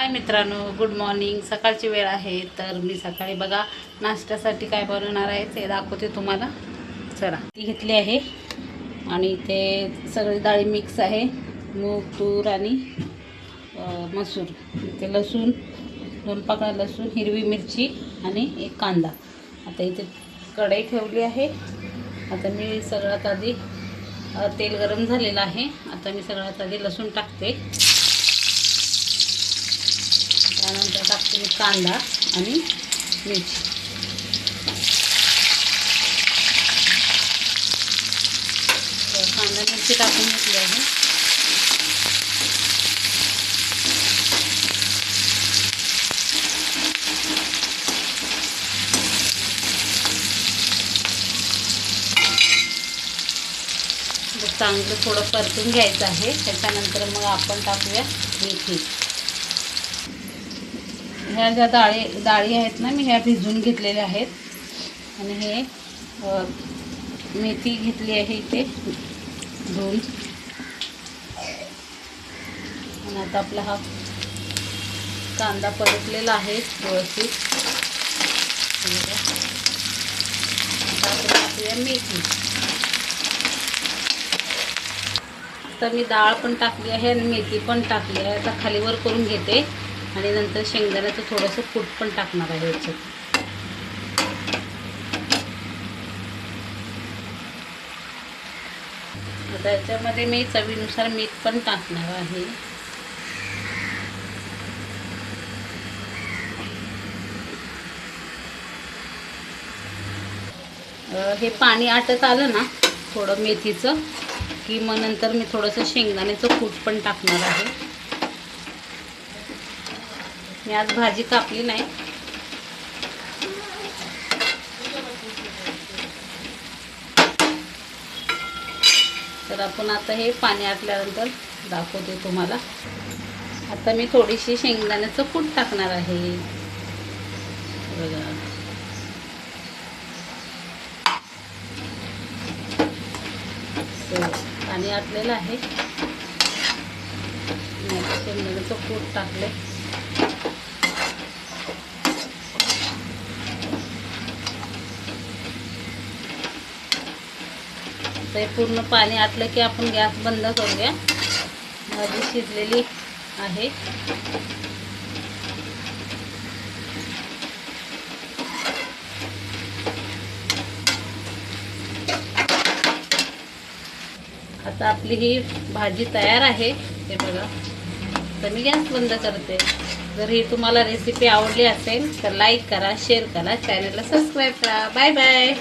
हाय मित्रांनो, good morning. सकाळची वेळ आहे. तर मी सकाळी बघा नाश्त्यासाठी काय बनवणार आहे ते दाखवते तुम्हाला. चला, ती घेतली आहे आणि ते सगळी डाळी मिक्स आहे, मूग, तूर आणि मसूर. ते लसूण, 2 पाकळ्या लसूण, हिरवी मिरची आणि एक कांदा. आता इथे कढई ठेवली आहे. आता मी सगळ्यात आधी तेल गरम झालेलं आहे. आता मी सगळ्यात आधी लसूण टाकते. त्यानंतर टाकते मी कांदा आणि मिरची. कांदा मिरची टाकून घेतली आहे. चांगलं थोडं परतून घ्यायचं आहे. त्याच्यानंतर मग आपण टाकूया मेथी. ह्या ज्या डाळी आहेत ना, मी ह्या भिजवून घेतलेल्या आहेत. आणि हे मेथी घेतली आहे इथे धुवून. आणि आता आपला हा कांदा परतलेला आहे व्यवस्थित. आता आपण टाकूया मेथी. आता मी डाळ पण टाकली आहे आणि मेथी पण टाकली आहे. आता खालीवर करून घेते आणि नंतर शेंगदाण्याचं थोडंसं कूट पण टाकणार आहे याच्यात. आता याच्यामध्ये मी चवीनुसार मीठ पण टाकणार आहे. हे पाणी आटत आलं ना थोडं मेथीचं, की मग नंतर मी थोडंसं शेंगदाण्याचं कूट पण टाकणार आहे. मी आज भाजी कापली नाही. तर आपण आता हे पाणी आटल्यानंतर दाखवते तुम्हाला. आता मी थोडीशी शेंगदाण्याचं कूट टाकणार आहे. बघा, पाणी आटलेलं आहे. शेंगदाण्याचं कूट टाकले. ते पूर्ण पाणी आटलं की आपण गॅस बंद करूया. भाजी शिजलेली आहे. आता आपली ही भाजी तयार आहे. हे बघा, तर मी गॅस बंद करते. जर ही तुम्हाला रेसिपी आवडली असेल तर लाईक करा, शेअर करा, चॅनलला सबस्क्राईब करा. Bye bye.